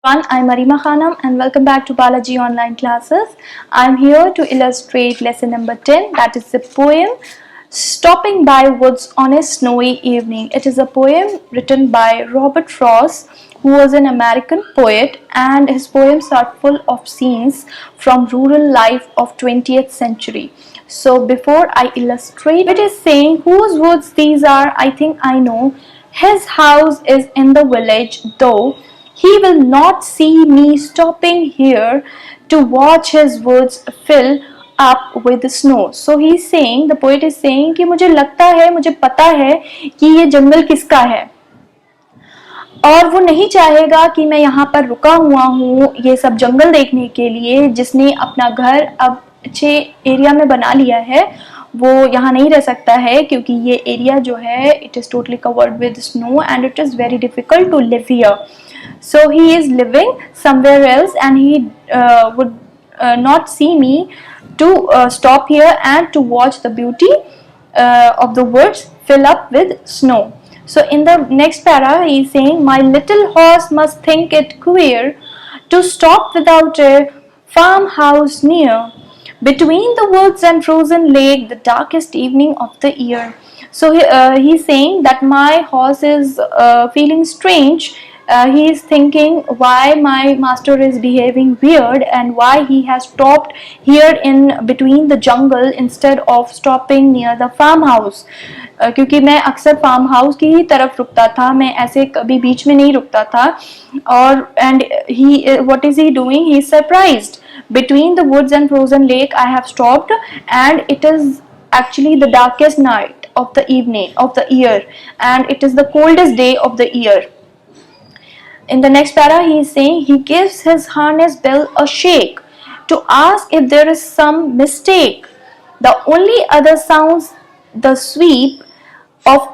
I'm Arima Khanam and welcome back to Balaji Online Classes. I'm here to illustrate lesson number 10, that is the poem Stopping by Woods on a Snowy Evening. It is a poem written by Robert Frost, who was an American poet, and his poems are full of scenes from rural life of 20th century. So before I illustrate, it is saying whose woods these are, I think I know. His house is in the village, though he will not see me stopping here to watch his woods fill up with snow. So he is saying, the poet is saying कि मुझे लगता है, मुझे पता है कि ये जंगल किसका है और वो नहीं चाहेगा कि मैं यहाँ पर रुका हुआ हूँ ये सब जंगल देखने के लिए, जिसने अपना घर अब अच्छे एरिया में बना लिया है वो यहाँ नहीं रह सकता है क्योंकि ये एरिया जो है it is totally covered with snow and it is very difficult to live here. So he is living somewhere else and he would not see me to stop here and to watch the beauty of the woods fill up with snow. So in the next para he is saying, my little horse must think it queer to stop without a farmhouse near, between the woods and frozen lake, the darkest evening of the year. So he is saying that my horse is feeling strange. He is thinking why my master is behaving weird and why he has stopped here in between the jungle instead of stopping near the farmhouse. क्योंकि मैं अक्सर farm house की ही तरफ रुकता था, मैं ऐसे कभी बीच में नहीं रुकता था. और and he what is he doing? He is surprised. Between the woods and frozen lake I have stopped and it is actually the darkest night of the evening of the year and it is the coldest day of the year. In the next para he is saying he gives his harness bell a shake to ask if there is some mistake. The only other sounds the sweep of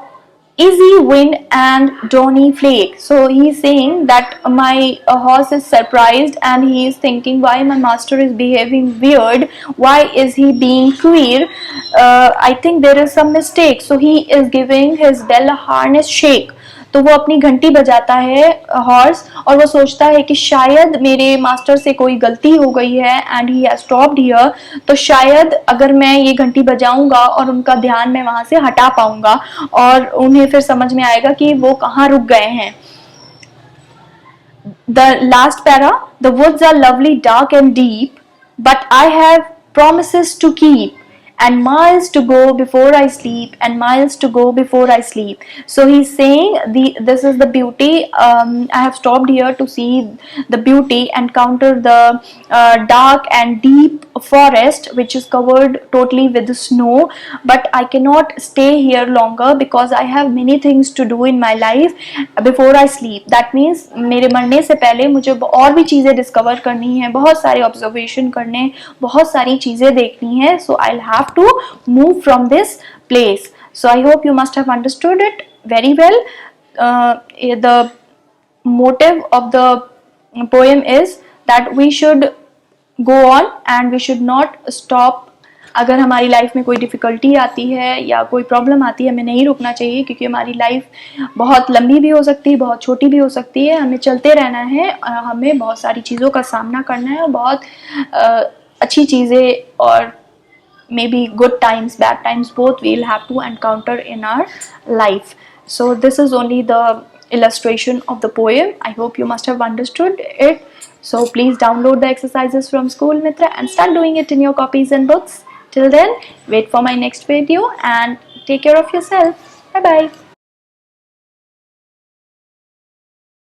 easy wind and dawny flake. So he is saying that my horse is surprised and he is thinking why my master is behaving weird, why is he being queer, I think there is some mistake. So he is giving his bell a harness shake. तो वो अपनी घंटी बजाता है horse और वो सोचता है कि शायद मेरे मास्टर से कोई गलती हो गई है and he has stopped here, तो शायद अगर मैं ये घंटी बजाऊंगा और उनका ध्यान मैं वहां से हटा पाऊंगा और उन्हें फिर समझ में आएगा कि वो कहाँ रुक गए हैं. The last para, the woods are lovely, dark and deep, but I have promises to keep and miles to go before I sleep and miles to go before I sleep. So he's saying this is the beauty. I have stopped here to see the beauty and counter the dark and deep forest which is covered totally with snow, but I cannot stay here longer because I have many things to do in my life before I sleep. That means मेरे मरने से पहले मुझे और भी चीज़ें discover करनी है, बहुत सारे ऑब्जर्वेशन करने, बहुत सारी चीज़ें देखनी है. So I'll have to move from this place. So I hope you must have understood it very well. The motive of the poem is that we should go on and we should not stop. अगर हमारी life में कोई difficulty आती है या कोई problem आती है हमें नहीं रुकना चाहिए क्योंकि हमारी लाइफ बहुत लंबी भी हो सकती है, बहुत छोटी भी हो सकती है. हमें चलते रहना है, हमें बहुत सारी चीज़ों का सामना करना है और बहुत अच्छी चीज़ें और maybe good times, bad times, both we'll have to encounter in our life. So this is only the illustration of the poem. I hope you must have understood it. So please download the exercises from School Mitra and start doing it in your copies and books. Till then, wait for my next video and take care of yourself. Bye bye.